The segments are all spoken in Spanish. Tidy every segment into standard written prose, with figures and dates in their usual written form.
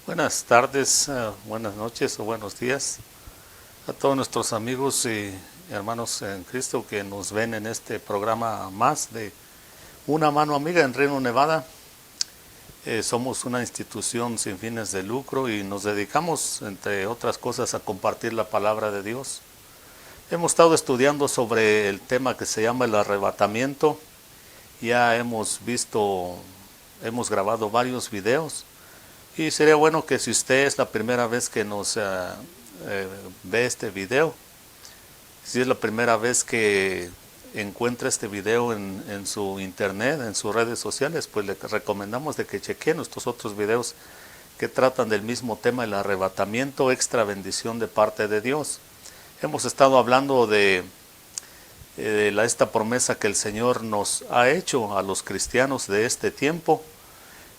Buenas tardes, buenas noches o buenos días a todos nuestros amigos y hermanos en Cristo que nos ven en este programa más de Una Mano Amiga en Reno, Nevada. Somos una institución sin fines de lucro y nos dedicamos, entre otras cosas, a compartir la palabra de Dios. Hemos estado estudiando sobre el tema que se llama el arrebatamiento. Ya hemos grabado varios videos. Y sería bueno que si usted es la primera vez que nos ve este video, si es la primera vez que encuentra este video en su internet, en sus redes sociales, pues le recomendamos de que chequee nuestros otros videos que tratan del mismo tema, el arrebatamiento, extra bendición de parte de Dios. Hemos estado hablando de esta promesa que el Señor nos ha hecho a los cristianos de este tiempo.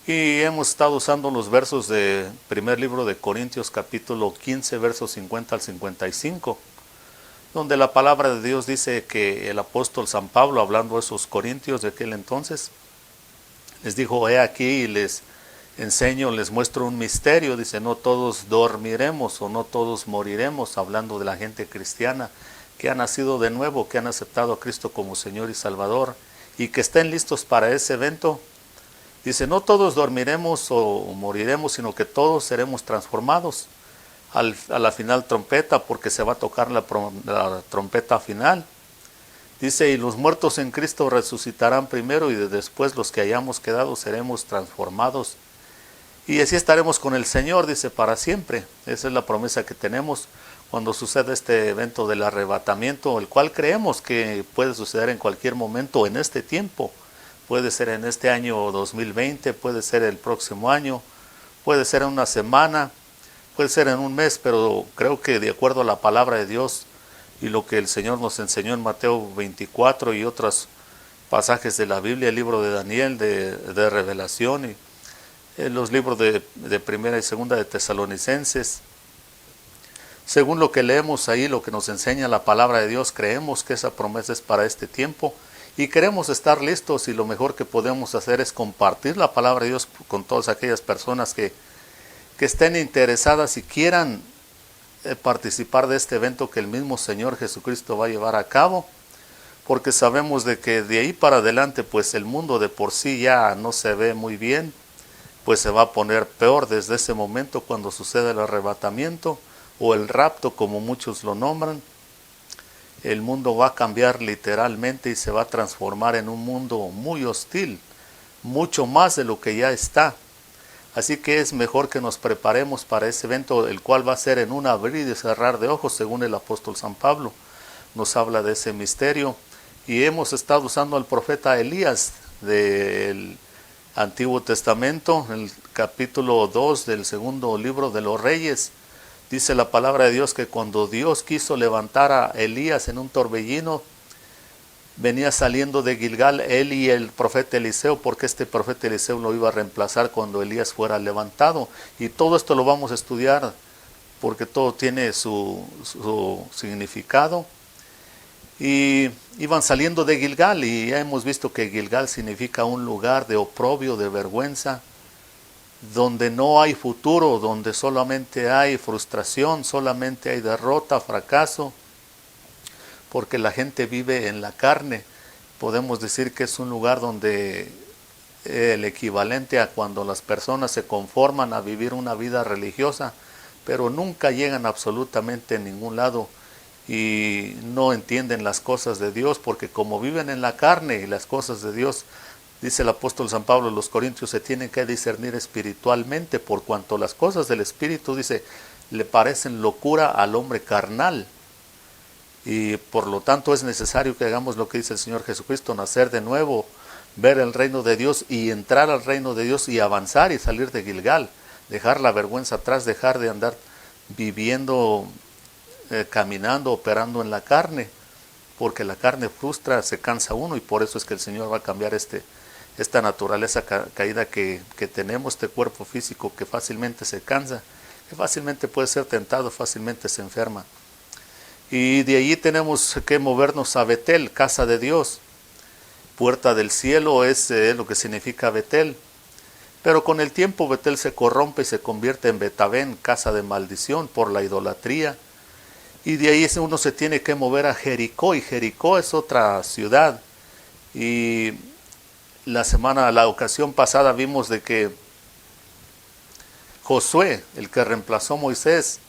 Y hemos estado usando los versos del primer libro de Corintios capítulo 15, versos 50 al 55, donde la palabra de Dios dice que el apóstol San Pablo, hablando a esos corintios de aquel entonces, les dijo: he aquí y les enseño, les muestro un misterio. Dice: no todos dormiremos o no todos moriremos, hablando de la gente cristiana que ha nacido de nuevo, que han aceptado a Cristo como Señor y Salvador y que estén listos para ese evento. Dice: no todos dormiremos o moriremos, sino que todos seremos transformados a la final trompeta, porque se va a tocar la trompeta final. Dice: y los muertos en Cristo resucitarán primero, y después los que hayamos quedado seremos transformados. Y así estaremos con el Señor, dice, para siempre. Esa es la promesa que tenemos cuando sucede este evento del arrebatamiento, el cual creemos que puede suceder en cualquier momento en este tiempo. Puede ser en este año 2020, puede ser el próximo año, puede ser en una semana, puede ser en un mes, pero creo que de acuerdo a la palabra de Dios y lo que el Señor nos enseñó en Mateo 24 y otros pasajes de la Biblia, el libro de Daniel, de Revelación, y los libros de Primera y Segunda de Tesalonicenses, según lo que leemos ahí, lo que nos enseña la palabra de Dios, creemos que esa promesa es para este tiempo. Y queremos estar listos, y lo mejor que podemos hacer es compartir la palabra de Dios con todas aquellas personas que estén interesadas y quieran participar de este evento que el mismo Señor Jesucristo va a llevar a cabo, porque sabemos de que de ahí para adelante pues el mundo de por sí ya no se ve muy bien, pues se va a poner peor desde ese momento cuando sucede el arrebatamiento o el rapto, como muchos lo nombran. El mundo va a cambiar literalmente y se va a transformar en un mundo muy hostil, mucho más de lo que ya está. Así que es mejor que nos preparemos para ese evento, el cual va a ser en un abrir y cerrar de ojos, según el apóstol San Pablo. Nos habla de ese misterio. Y hemos estado usando al profeta Elías del Antiguo Testamento, en el capítulo 2 del segundo libro de los Reyes. Dice la palabra de Dios que cuando Dios quiso levantar a Elías en un torbellino, venía saliendo de Gilgal él y el profeta Eliseo, porque este profeta Eliseo lo iba a reemplazar cuando Elías fuera levantado. Y todo esto lo vamos a estudiar, porque todo tiene su significado. Y iban saliendo de Gilgal, y ya hemos visto que Gilgal significa un lugar de oprobio, de vergüenza, donde no hay futuro, donde solamente hay frustración, solamente hay derrota, fracaso, porque la gente vive en la carne. Podemos decir que es un lugar donde el equivalente a cuando las personas se conforman a vivir una vida religiosa, pero nunca llegan absolutamente a ningún lado y no entienden las cosas de Dios, porque como viven en la carne y las cosas de Dios, dice el apóstol San Pablo en los Corintios, se tienen que discernir espiritualmente, por cuanto las cosas del espíritu, dice, le parecen locura al hombre carnal. Y por lo tanto es necesario que hagamos lo que dice el Señor Jesucristo: nacer de nuevo, ver el reino de Dios y entrar al reino de Dios y avanzar y salir de Gilgal, dejar la vergüenza atrás, dejar de andar viviendo, caminando, operando en la carne, porque la carne frustra, se cansa uno, y por eso es que el Señor va a cambiar esta naturaleza caída que tenemos, este cuerpo físico que fácilmente se cansa, que fácilmente puede ser tentado, fácilmente se enferma. Y de allí tenemos que movernos a Betel, casa de Dios. Puerta del cielo es lo que significa Betel. Pero con el tiempo Betel se corrompe y se convierte en Betabén, casa de maldición por la idolatría. Y de ahí uno se tiene que mover a Jericó, y Jericó es otra ciudad. Y la ocasión pasada vimos de que Josué, el que reemplazó a Moisés,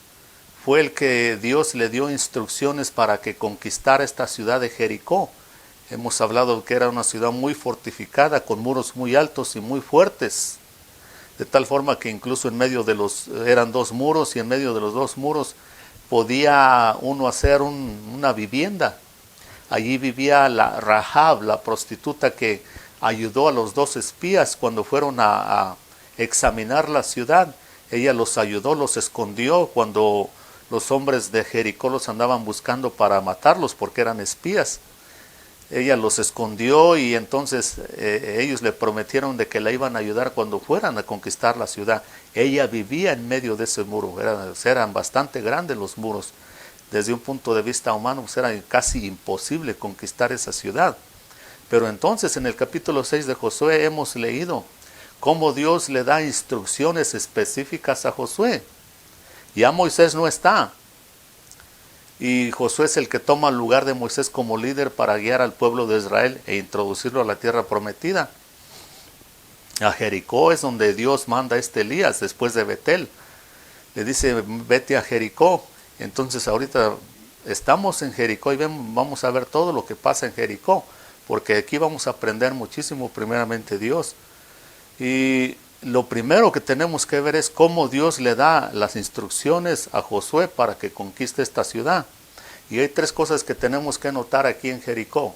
fue el que Dios le dio instrucciones para que conquistara esta ciudad de Jericó. Hemos hablado que era una ciudad muy fortificada, con muros muy altos y muy fuertes, de tal forma que incluso en medio de eran dos muros, y en medio de los dos muros podía uno hacer una vivienda. Allí vivía la Rahab, la prostituta que ayudó a los dos espías cuando fueron a examinar la ciudad. Ella los ayudó, los escondió cuando los hombres de Jericó los andaban buscando para matarlos porque eran espías. Ella los escondió, y entonces ellos le prometieron de que la iban a ayudar cuando fueran a conquistar la ciudad. Ella vivía en medio de ese muro, eran bastante grandes los muros. Desde un punto de vista humano, pues era casi imposible conquistar esa ciudad. Pero entonces en el capítulo 6 de Josué hemos leído cómo Dios le da instrucciones específicas a Josué. Ya Moisés no está, y Josué es el que toma el lugar de Moisés como líder para guiar al pueblo de Israel e introducirlo a la tierra prometida. A Jericó es donde Dios manda a Elías después de Betel. Le dice, vete a Jericó. Entonces ahorita estamos en Jericó y vamos a ver todo lo que pasa en Jericó, porque aquí vamos a aprender muchísimo, primeramente Dios. Y lo primero que tenemos que ver es cómo Dios le da las instrucciones a Josué para que conquiste esta ciudad. Y hay tres cosas que tenemos que notar aquí en Jericó,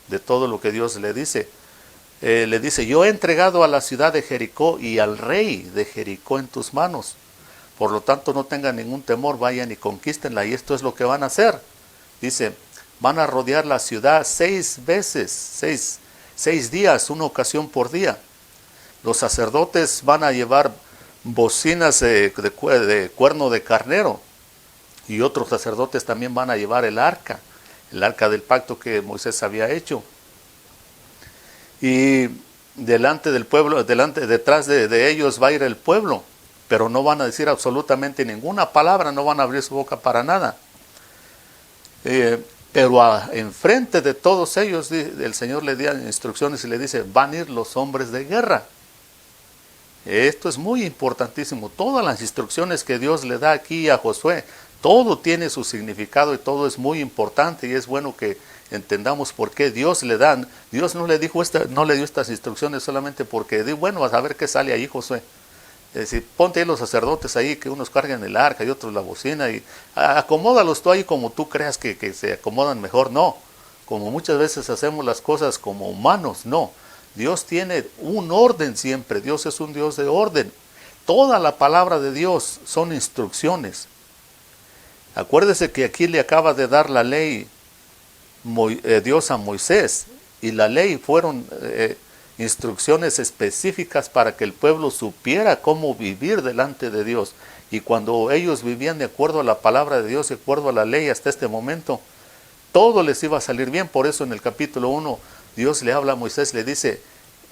de todo lo que Dios le dice. Le dice, yo he entregado a la ciudad de Jericó y al rey de Jericó en tus manos. Por lo tanto, no tengan ningún temor, vayan y conquístenla. Y esto es lo que van a hacer. Dice, van a rodear la ciudad 6 veces, 6 días, una ocasión por día. Los sacerdotes van a llevar bocinas de cuerno de carnero, y otros sacerdotes también van a llevar el arca del pacto que Moisés había hecho. Y delante del pueblo, detrás de ellos va a ir el pueblo, pero no van a decir absolutamente ninguna palabra, no van a abrir su boca para nada. Pero enfrente de todos ellos, el Señor le dio instrucciones y le dice, van a ir los hombres de guerra. Esto es muy importantísimo. Todas las instrucciones que Dios le da aquí a Josué, todo tiene su significado y todo es muy importante, y es bueno que entendamos por qué Dios le da. Dios no le dio estas instrucciones solamente porque, bueno, a ver qué sale ahí, Josué. Es decir, ponte ahí los sacerdotes ahí, que unos cargan el arca y otros la bocina, y acomódalos tú ahí como tú creas que se acomodan mejor. No, como muchas veces hacemos las cosas como humanos, no. Dios tiene un orden siempre, Dios es un Dios de orden. Toda la palabra de Dios son instrucciones. Acuérdese que aquí le acaba de dar la ley Dios a Moisés, y la ley fueron instrucciones específicas para que el pueblo supiera cómo vivir delante de Dios. Y cuando ellos vivían de acuerdo a la palabra de Dios, de acuerdo a la ley hasta este momento, todo les iba a salir bien. Por eso en el capítulo 1 Dios le habla a Moisés, le dice,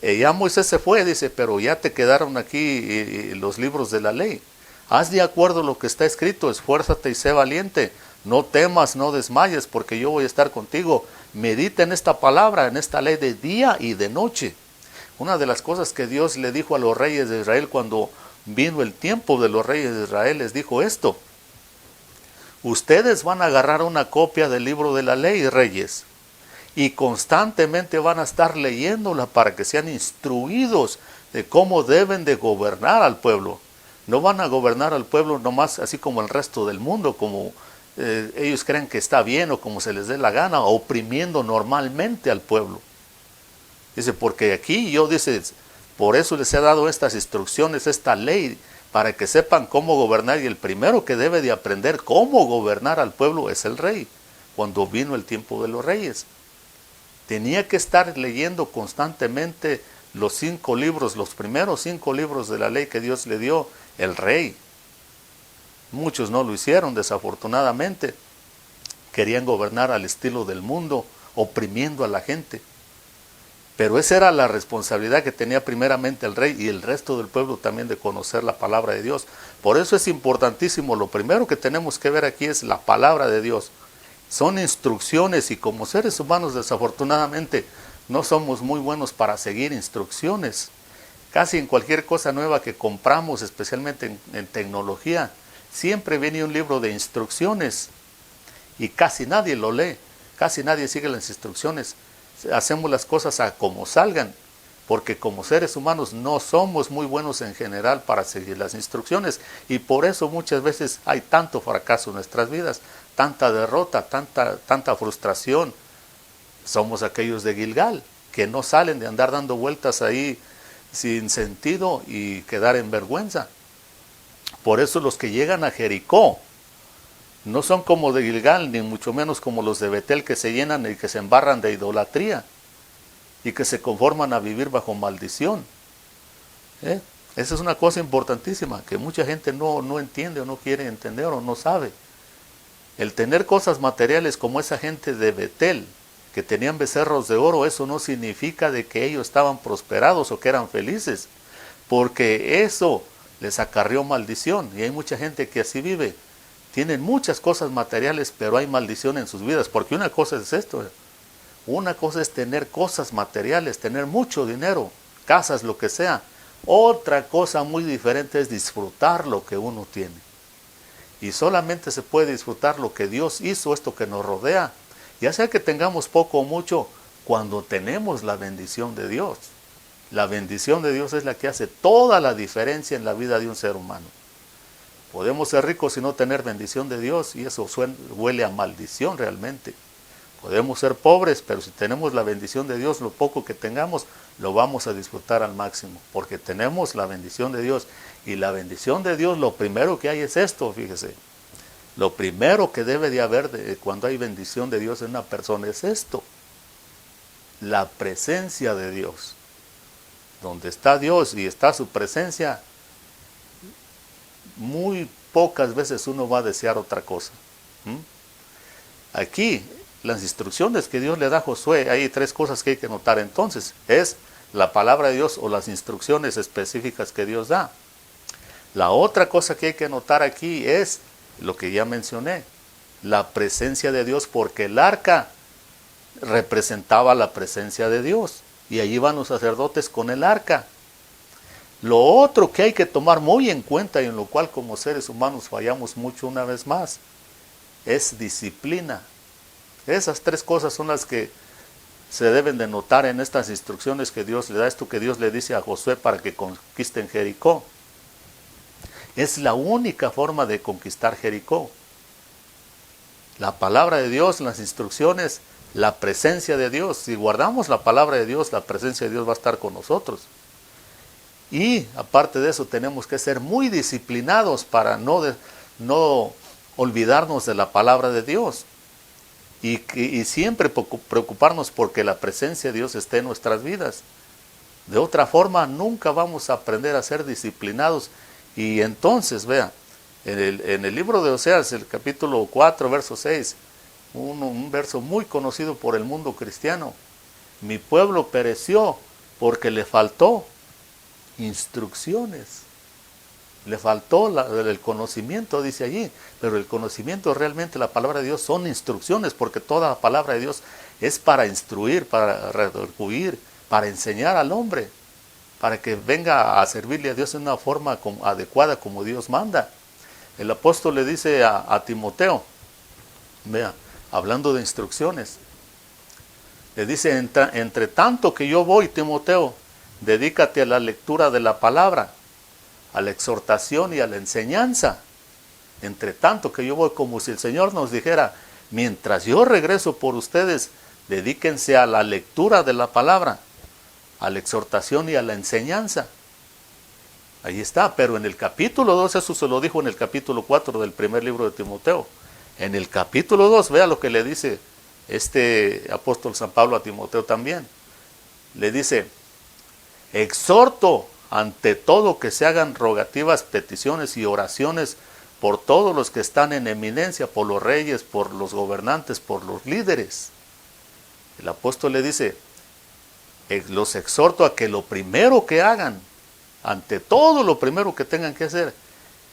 ya Moisés se fue, dice, pero ya te quedaron aquí los libros de la ley. Haz de acuerdo a lo que está escrito, esfuérzate y sé valiente. No temas, no desmayes, porque yo voy a estar contigo. Medita en esta palabra, en esta ley de día y de noche. Una de las cosas que Dios le dijo a los reyes de Israel cuando vino el tiempo de los reyes de Israel, les dijo esto: ustedes van a agarrar una copia del libro de la ley, reyes, y constantemente van a estar leyéndola para que sean instruidos de cómo deben de gobernar al pueblo. No van a gobernar al pueblo nomás así como el resto del mundo, como ellos creen que está bien o como se les dé la gana, oprimiendo normalmente al pueblo. Dice, porque aquí por eso les he dado estas instrucciones, esta ley, para que sepan cómo gobernar, y el primero que debe de aprender cómo gobernar al pueblo es el rey, cuando vino el tiempo de los reyes. Tenía que estar leyendo constantemente los 5 libros, los primeros 5 libros de la ley que Dios le dio, el rey. Muchos no lo hicieron, desafortunadamente. Querían gobernar al estilo del mundo, oprimiendo a la gente. Pero esa era la responsabilidad que tenía primeramente el rey y el resto del pueblo también de conocer la palabra de Dios. Por eso es importantísimo, lo primero que tenemos que ver aquí es la palabra de Dios. Son instrucciones y como seres humanos desafortunadamente no somos muy buenos para seguir instrucciones. Casi en cualquier cosa nueva que compramos, especialmente en tecnología, siempre viene un libro de instrucciones y casi nadie lo lee, casi nadie sigue las instrucciones. Hacemos las cosas a como salgan, porque como seres humanos no somos muy buenos en general para seguir las instrucciones y por eso muchas veces hay tanto fracaso en nuestras vidas, tanta derrota, tanta frustración. Somos aquellos de Gilgal que no salen de andar dando vueltas ahí sin sentido y quedar en vergüenza. Por eso los que llegan a Jericó no son como de Gilgal, ni mucho menos como los de Betel que se llenan y que se embarran de idolatría y que se conforman a vivir bajo maldición. Esa es una cosa importantísima que mucha gente no entiende o no quiere entender o no sabe. El tener cosas materiales como esa gente de Betel, que tenían becerros de oro, eso no significa de que ellos estaban prosperados o que eran felices, porque eso les acarreó maldición y hay mucha gente que así vive. Tienen muchas cosas materiales, pero hay maldición en sus vidas, porque una cosa es esto, una cosa es tener cosas materiales, tener mucho dinero, casas, lo que sea. Otra cosa muy diferente es disfrutar lo que uno tiene. Y solamente se puede disfrutar lo que Dios hizo, esto que nos rodea, ya sea que tengamos poco o mucho, cuando tenemos la bendición de Dios. La bendición de Dios es la que hace toda la diferencia en la vida de un ser humano. Podemos ser ricos y no tener bendición de Dios y eso huele a maldición realmente. Podemos ser pobres, pero si tenemos la bendición de Dios, lo poco que tengamos lo vamos a disfrutar al máximo, porque tenemos la bendición de Dios. Y la bendición de Dios, lo primero que hay es esto, fíjese. Lo primero que debe de haber cuando hay bendición de Dios en una persona es esto. La presencia de Dios. Donde está Dios y está su presencia, muy pocas veces uno va a desear otra cosa. Aquí, las instrucciones que Dios le da a Josué, hay tres cosas que hay que notar entonces. Es la palabra de Dios o las instrucciones específicas que Dios da. La otra cosa que hay que notar aquí es lo que ya mencioné, la presencia de Dios, porque el arca representaba la presencia de Dios y allí van los sacerdotes con el arca. Lo otro que hay que tomar muy en cuenta y en lo cual como seres humanos fallamos mucho una vez más, es disciplina. Esas tres cosas son las que se deben de notar en estas instrucciones que Dios le da, esto que Dios le dice a Josué para que conquisten Jericó. Es la única forma de conquistar Jericó. La palabra de Dios, las instrucciones, la presencia de Dios. Si guardamos la palabra de Dios, la presencia de Dios va a estar con nosotros. Y aparte de eso tenemos que ser muy disciplinados para no olvidarnos de la palabra de Dios. Y siempre preocuparnos porque la presencia de Dios esté en nuestras vidas. De otra forma nunca vamos a aprender a ser disciplinados. Y entonces, vea, en el libro de Oseas, el capítulo 4, verso 6, un verso muy conocido por el mundo cristiano. Mi pueblo pereció porque le faltó instrucciones. Le faltó el conocimiento, dice allí, pero el conocimiento realmente, la palabra de Dios son instrucciones, porque toda la palabra de Dios es para instruir, para redarguir, para enseñar al hombre, para que venga a servirle a Dios en una forma adecuada como Dios manda. El apóstol le dice a Timoteo, vea, hablando de instrucciones, le dice, entre tanto que yo voy, Timoteo, dedícate a la lectura de la palabra, a la exhortación y a la enseñanza. Entre tanto que yo voy, como si el Señor nos dijera, mientras yo regreso por ustedes, dedíquense a la lectura de la palabra, a la exhortación y a la enseñanza. Ahí está, pero en el capítulo 2, eso se lo dijo en el capítulo 4 del primer libro de Timoteo. En el capítulo 2, vea lo que le dice este apóstol San Pablo a Timoteo también. Le dice, exhorto ante todo que se hagan rogativas, peticiones y oraciones por todos los que están en eminencia, por los reyes, por los gobernantes, por los líderes. El apóstol le dice, Los exhorto a que lo primero que hagan, ante todo lo primero que tengan que hacer,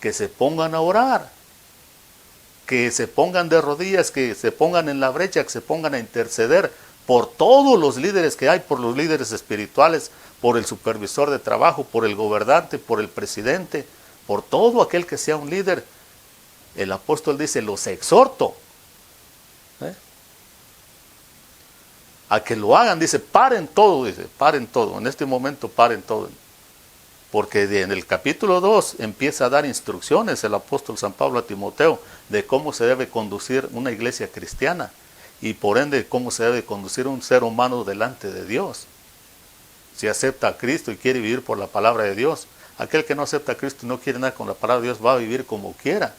que se pongan a orar, que se pongan de rodillas, que se pongan en la brecha, que se pongan a interceder por todos los líderes que hay, por los líderes espirituales, por el supervisor de trabajo, por el gobernante, por el presidente, por todo aquel que sea un líder. El apóstol dice, los exhorto a que lo hagan, dice, paren todo, en este momento paren todo. Porque en el capítulo 2 empieza a dar instrucciones el apóstol San Pablo a Timoteo de cómo se debe conducir una iglesia cristiana y por ende cómo se debe conducir un ser humano delante de Dios. Si acepta a Cristo y quiere vivir por la palabra de Dios, aquel que no acepta a Cristo y no quiere nada con la palabra de Dios va a vivir como quiera.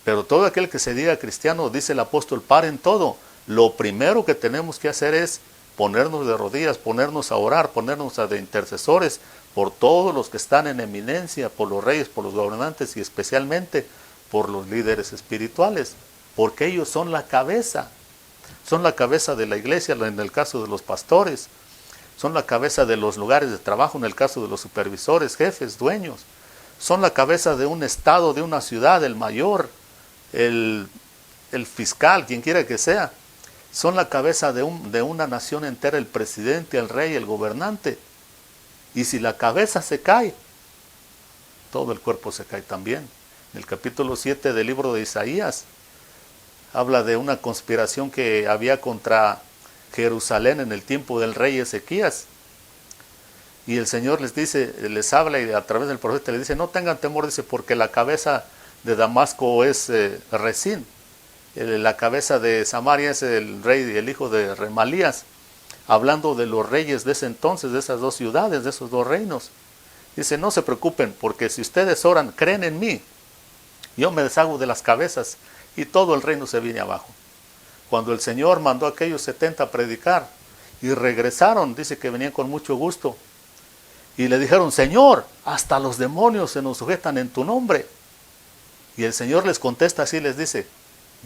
Pero todo aquel que se diga cristiano, dice el apóstol, paren todo. Lo primero que tenemos que hacer es ponernos de rodillas, ponernos a orar, ponernos de intercesores por todos los que están en eminencia, por los reyes, por los gobernantes y especialmente por los líderes espirituales, porque ellos son la cabeza de la iglesia en el caso de los pastores, son la cabeza de los lugares de trabajo en el caso de los supervisores, jefes, dueños, son la cabeza de un estado, de una ciudad, el mayor, el fiscal, quien quiera que sea, son la cabeza de una nación entera, el presidente, el rey, el gobernante. Y si la cabeza se cae, todo el cuerpo se cae también. En el capítulo 7 del libro de Isaías, habla de una conspiración que había contra Jerusalén en el tiempo del rey Ezequías. Y el Señor les dice, les habla y a través del profeta les dice, no tengan temor, dice, porque la cabeza de Damasco es Resín. La cabeza de Samaria es el rey y el hijo de Remalías, hablando de los reyes de ese entonces, de esas dos ciudades, de esos dos reinos. Dice, no se preocupen, porque si ustedes oran, creen en mí, yo me deshago de las cabezas y todo el reino se viene abajo. Cuando el Señor mandó a aquellos 70 a predicar y regresaron, dice que venían con mucho gusto y le dijeron, Señor, hasta los demonios se nos sujetan en tu nombre. Y el Señor les contesta así, les dice,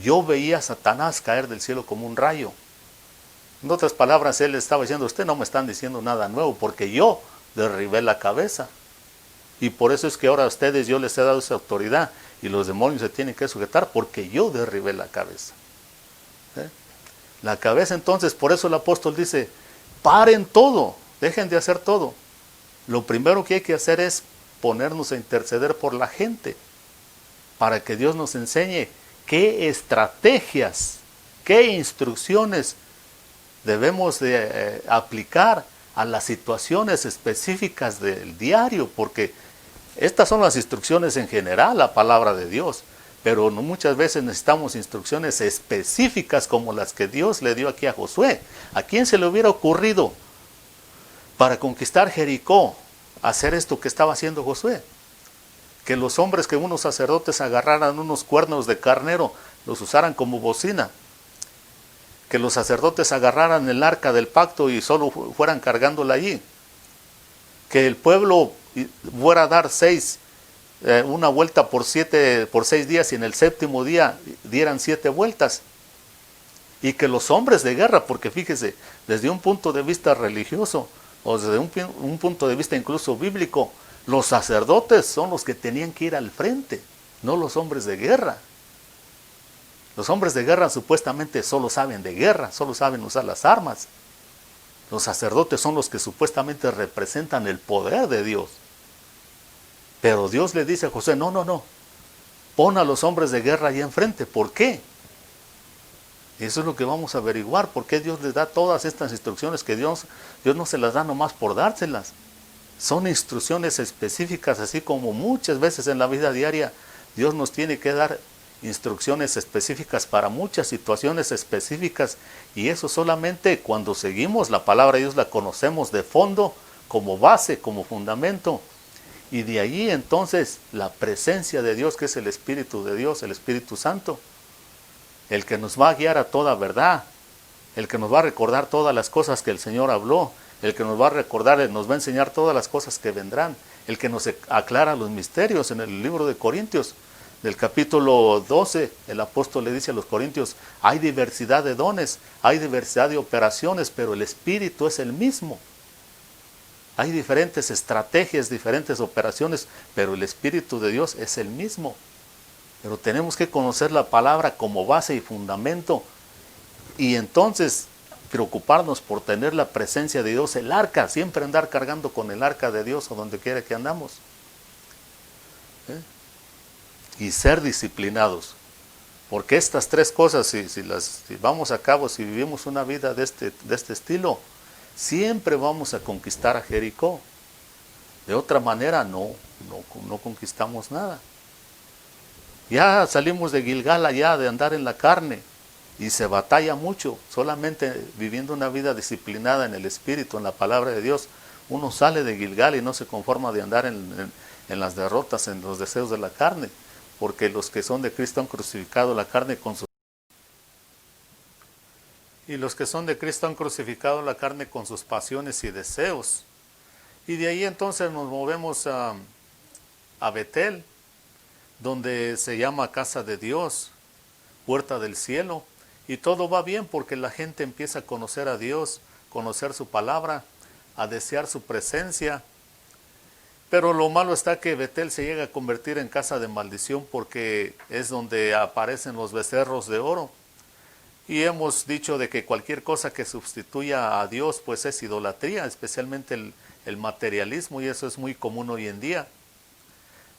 yo veía a Satanás caer del cielo como un rayo. En otras palabras, él estaba diciendo, usted no me están diciendo nada nuevo, porque yo derribé la cabeza. Y por eso es que ahora a ustedes yo les he dado esa autoridad, y los demonios se tienen que sujetar, porque yo derribé la cabeza. La cabeza, entonces, por eso el apóstol dice, paren todo, dejen de hacer todo. Lo primero que hay que hacer es ponernos a interceder por la gente, para que Dios nos enseñe qué estrategias, qué instrucciones debemos de aplicar a las situaciones específicas del diario, porque estas son las instrucciones en general, la palabra de Dios, pero muchas veces necesitamos instrucciones específicas como las que Dios le dio aquí a Josué. ¿A quién se le hubiera ocurrido para conquistar Jericó hacer esto que estaba haciendo Josué? Que los hombres, que unos sacerdotes agarraran unos cuernos de carnero, los usaran como bocina. Que los sacerdotes agarraran el arca del pacto y solo fueran cargándola allí. Que el pueblo fuera a dar una vuelta por 6 días y en el séptimo día dieran 7 vueltas. Y que los hombres de guerra, porque fíjese, desde un punto de vista religioso, o desde un punto de vista incluso bíblico, los sacerdotes son los que tenían que ir al frente, no los hombres de guerra. Los hombres de guerra supuestamente solo saben de guerra, solo saben usar las armas. Los sacerdotes son los que supuestamente representan el poder de Dios. Pero Dios le dice a Josué, no, pon a los hombres de guerra ahí enfrente. ¿Por qué? Eso es lo que vamos a averiguar, por qué Dios les da todas estas instrucciones, que Dios no se las da nomás por dárselas. Son instrucciones específicas, así como muchas veces en la vida diaria Dios nos tiene que dar instrucciones específicas para muchas situaciones específicas, y eso solamente cuando seguimos la palabra de Dios, la conocemos de fondo, como base, como fundamento, y de ahí entonces la presencia de Dios, que es el Espíritu de Dios, el Espíritu Santo, el que nos va a guiar a toda verdad, el que nos va a recordar todas las cosas que el Señor habló, el que nos va a recordar, nos va a enseñar todas las cosas que vendrán, el que nos aclara los misterios. En el libro de Corintios del capítulo 12, el apóstol le dice a los corintios, hay diversidad de dones, hay diversidad de operaciones, pero el Espíritu es el mismo. Hay diferentes estrategias, diferentes operaciones, pero el Espíritu de Dios es el mismo. Pero tenemos que conocer la palabra como base y fundamento, y entonces preocuparnos por tener la presencia de Dios, el arca, siempre andar cargando con el arca de Dios o donde quiera que andamos. Y ser disciplinados, porque estas tres cosas, si vamos a cabo, si vivimos una vida de este estilo, siempre vamos a conquistar a Jericó. De otra manera no conquistamos nada. Ya salimos de Gilgal, ya de andar en la carne, y se batalla mucho. Solamente viviendo una vida disciplinada en el Espíritu, en la palabra de Dios, uno sale de Gilgal y no se conforma de andar en las derrotas, en los deseos de la carne, porque los que son de Cristo han crucificado la carne con sus... Y los que son de Cristo han crucificado la carne con sus pasiones y deseos. Y de ahí entonces nos movemos a Betel, donde se llama Casa de Dios, Puerta del Cielo, y todo va bien porque la gente empieza a conocer a Dios, conocer su palabra, a desear su presencia. Pero lo malo está que Betel se llega a convertir en casa de maldición porque es donde aparecen los becerros de oro. Y hemos dicho de que cualquier cosa que sustituya a Dios pues es idolatría, especialmente el materialismo, y eso es muy común hoy en día.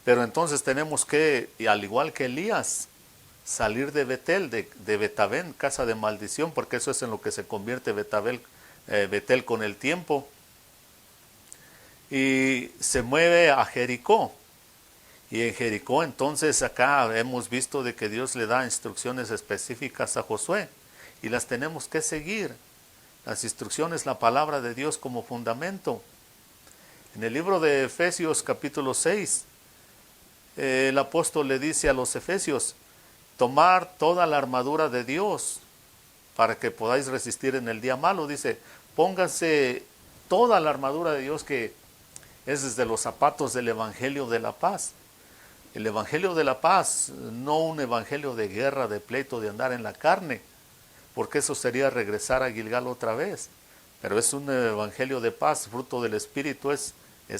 Pero entonces tenemos que, al igual que Elías, salir de Betel, de Betabén, casa de maldición, porque eso es en lo que se convierte Betel con el tiempo. Y se mueve a Jericó. Y en Jericó entonces acá hemos visto de que Dios le da instrucciones específicas a Josué y las tenemos que seguir. Las instrucciones, la palabra de Dios como fundamento. En el libro de Efesios capítulo 6, el apóstol le dice a los efesios, tomar toda la armadura de Dios para que podáis resistir en el día malo. Dice, pónganse toda la armadura de Dios, que es desde los zapatos del Evangelio de la Paz. El Evangelio de la Paz, no un evangelio de guerra, de pleito, de andar en la carne, porque eso sería regresar a Gilgal otra vez. Pero es un evangelio de paz, fruto del Espíritu es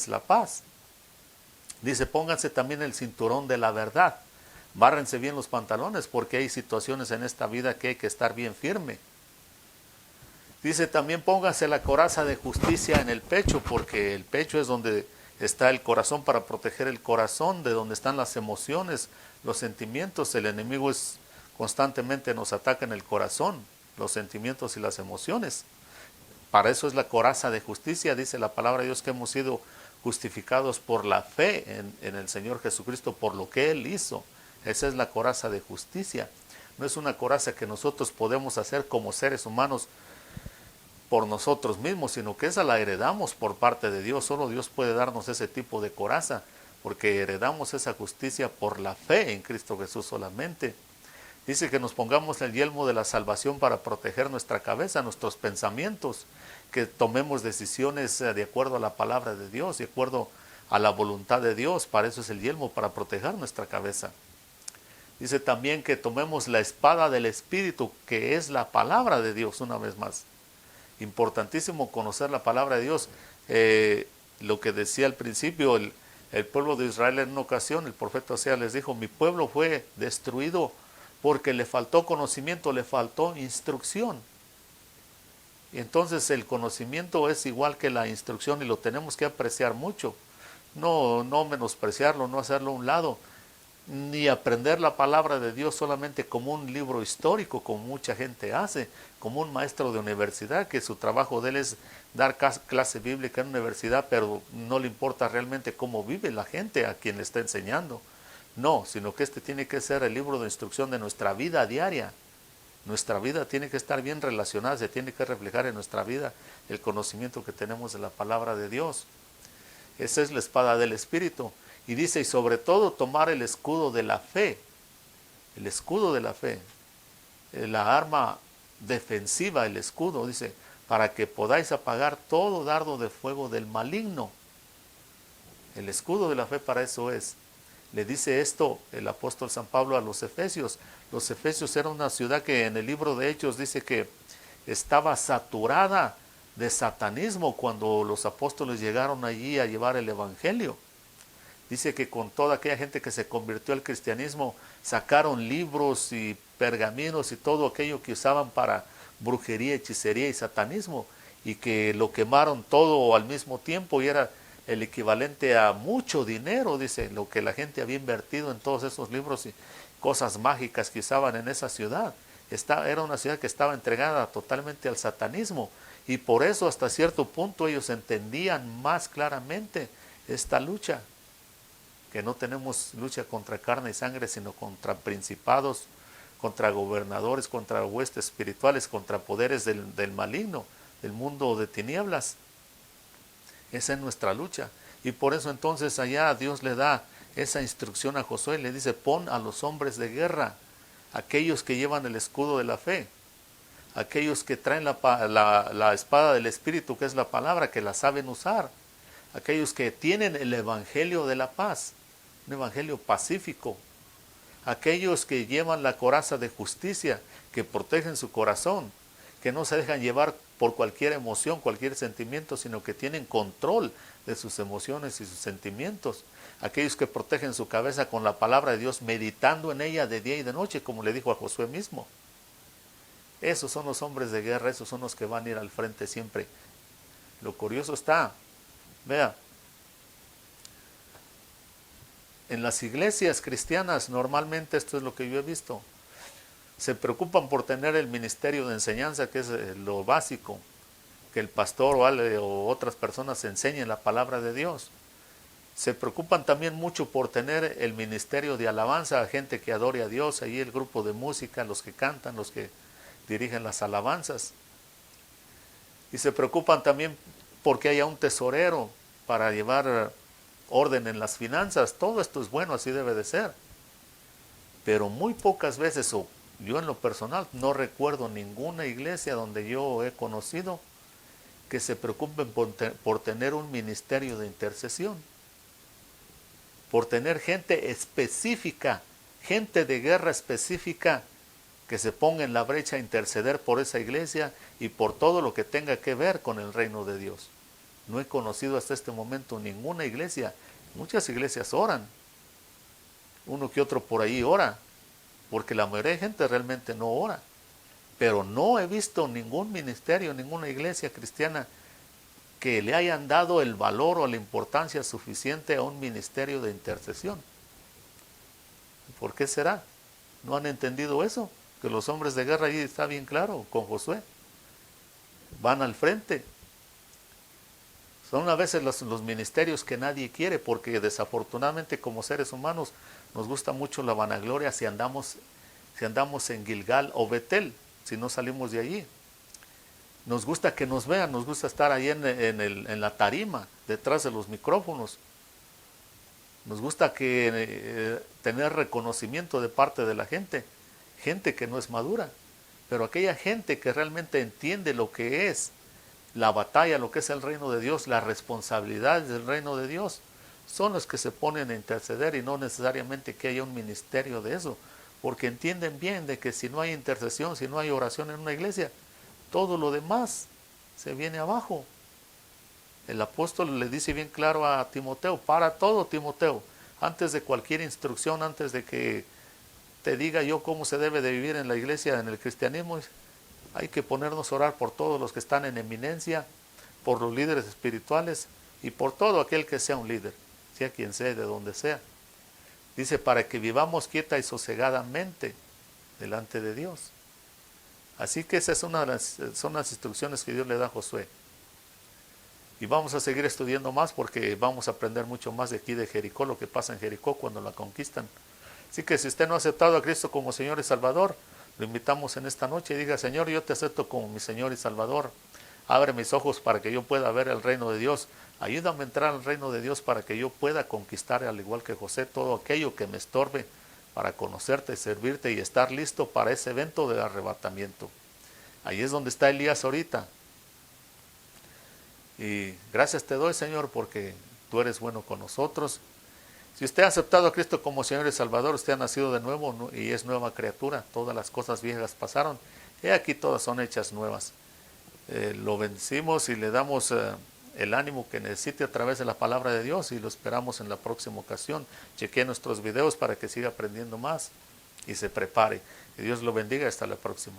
la paz. Dice, pónganse también el cinturón de la verdad. Bárrense bien los pantalones, porque hay situaciones en esta vida que hay que estar bien firme. Dice también, pónganse la coraza de justicia en el pecho, porque el pecho es donde está el corazón, para proteger el corazón, de donde están las emociones, los sentimientos. El enemigo constantemente nos ataca en el corazón, los sentimientos y las emociones. Para eso es la coraza de justicia. Dice la palabra de Dios que hemos sido justificados por la fe en el Señor Jesucristo, por lo que Él hizo. Esa es la coraza de justicia. No es una coraza que nosotros podemos hacer como seres humanos por nosotros mismos, sino que esa la heredamos por parte de Dios. Solo Dios puede darnos ese tipo de coraza, porque heredamos esa justicia por la fe en Cristo Jesús solamente. Dice que nos pongamos el yelmo de la salvación para proteger nuestra cabeza, nuestros pensamientos, que tomemos decisiones de acuerdo a la palabra de Dios, de acuerdo a la voluntad de Dios. Para eso es el yelmo, para proteger nuestra cabeza. Dice también que tomemos la espada del Espíritu, que es la palabra de Dios, una vez más. Importantísimo conocer la palabra de Dios. Lo que decía al principio, el pueblo de Israel en una ocasión, el profeta Oseas les dijo, mi pueblo fue destruido porque le faltó conocimiento, le faltó instrucción. Y entonces el conocimiento es igual que la instrucción y lo tenemos que apreciar mucho. No menospreciarlo, no hacerlo a un lado, ni aprender la palabra de Dios solamente como un libro histórico, como mucha gente hace, como un maestro de universidad, que su trabajo de él es dar clase bíblica en universidad, pero no le importa realmente cómo vive la gente a quien le está enseñando. No, sino que este tiene que ser el libro de instrucción de nuestra vida diaria. Nuestra vida tiene que estar bien relacionada, se tiene que reflejar en nuestra vida el conocimiento que tenemos de la palabra de Dios. Esa es la espada del Espíritu. Y dice, y sobre todo tomar el escudo de la fe. El escudo de la fe. La arma defensiva, el escudo, dice, para que podáis apagar todo dardo de fuego del maligno. El escudo de la fe para eso es. Le dice esto el apóstol San Pablo a los Efesios. Los Efesios era una ciudad que en el libro de Hechos dice que estaba saturada de satanismo cuando los apóstoles llegaron allí a llevar el evangelio. Dice que con toda aquella gente que se convirtió al cristianismo, sacaron libros y pergaminos y todo aquello que usaban para brujería, hechicería y satanismo, y que lo quemaron todo al mismo tiempo y era el equivalente a mucho dinero, dice, lo que la gente había invertido en todos esos libros y cosas mágicas que usaban en esa ciudad. Era una ciudad que estaba entregada totalmente al satanismo, y por eso hasta cierto punto ellos entendían más claramente esta lucha, que no tenemos lucha contra carne y sangre, sino contra principados, contra gobernadores, contra huestes espirituales, contra poderes del maligno, del mundo de tinieblas. Esa es nuestra lucha. Y por eso entonces allá Dios le da esa instrucción a Josué, le dice: pon a los hombres de guerra, aquellos que llevan el escudo de la fe, aquellos que traen la espada del Espíritu, que es la palabra, que la saben usar, aquellos que tienen el evangelio de la paz, un evangelio pacífico, aquellos que llevan la coraza de justicia, que protegen su corazón, que no se dejan llevar por cualquier emoción, cualquier sentimiento, sino que tienen control de sus emociones y sus sentimientos, aquellos que protegen su cabeza con la palabra de Dios, meditando en ella de día y de noche, como le dijo a Josué mismo. Esos son los hombres de guerra, esos son los que van a ir al frente siempre. Lo curioso está, vea, en las iglesias cristianas normalmente esto es lo que yo he visto. Se preocupan por tener el ministerio de enseñanza, que es lo básico, que el pastor o otras personas enseñen la palabra de Dios. Se preocupan también mucho por tener el ministerio de alabanza, gente que adore a Dios, ahí el grupo de música, los que cantan, los que dirigen las alabanzas. Y se preocupan también porque haya un tesorero para llevar orden en las finanzas. Todo esto es bueno, así debe de ser. Pero muy pocas veces, o yo en lo personal no recuerdo ninguna iglesia donde yo he conocido que se preocupen por tener un ministerio de intercesión, por tener gente específica, gente de guerra específica, que se ponga en la brecha a interceder por esa iglesia y por todo lo que tenga que ver con el reino de Dios. No he conocido hasta este momento ninguna iglesia. Muchas iglesias oran, uno que otro por ahí ora, porque la mayoría de gente realmente no ora. Pero no he visto ningún ministerio, ninguna iglesia cristiana que le hayan dado el valor o la importancia suficiente a un ministerio de intercesión. ¿Por qué será? ¿No han entendido eso? Que los hombres de guerra, ahí está bien claro, con Josué, van al frente. Son a veces los ministerios que nadie quiere, porque desafortunadamente como seres humanos nos gusta mucho la vanagloria si andamos en Gilgal o Betel, si no salimos de allí. Nos gusta que nos vean, nos gusta estar ahí en la tarima, detrás de los micrófonos. Nos gusta tener reconocimiento de parte de la gente que no es madura. Pero aquella gente que realmente entiende lo que es la batalla, lo que es el reino de Dios, las responsabilidades del reino de Dios, son los que se ponen a interceder, y no necesariamente que haya un ministerio de eso, porque entienden bien de que si no hay intercesión, si no hay oración en una iglesia, todo lo demás se viene abajo. El apóstol le dice bien claro a Timoteo: para todo, Timoteo, antes de cualquier instrucción, antes de que te diga yo cómo se debe de vivir en la iglesia, en el cristianismo, hay que ponernos a orar por todos los que están en eminencia, por los líderes espirituales y por todo aquel que sea un líder, sea quien sea, de donde sea. Dice, para que vivamos quieta y sosegadamente delante de Dios. Así que esas son las instrucciones que Dios le da a Josué. Y vamos a seguir estudiando más, porque vamos a aprender mucho más de aquí de Jericó, lo que pasa en Jericó cuando la conquistan. Así que si usted no ha aceptado a Cristo como Señor y Salvador, lo invitamos en esta noche y diga: Señor, yo te acepto como mi Señor y Salvador. Abre mis ojos para que yo pueda ver el reino de Dios. Ayúdame a entrar al reino de Dios para que yo pueda conquistar, al igual que José, todo aquello que me estorbe para conocerte, servirte y estar listo para ese evento del arrebatamiento. Ahí es donde está Elías ahorita. Y gracias te doy, Señor, porque tú eres bueno con nosotros. Si usted ha aceptado a Cristo como Señor y Salvador, usted ha nacido de nuevo y es nueva criatura. Todas las cosas viejas pasaron. Y aquí todas son hechas nuevas. Lo vencimos y le damos el ánimo que necesite a través de la palabra de Dios y lo esperamos en la próxima ocasión. Chequee nuestros videos para que siga aprendiendo más y se prepare. Que Dios lo bendiga. Hasta la próxima.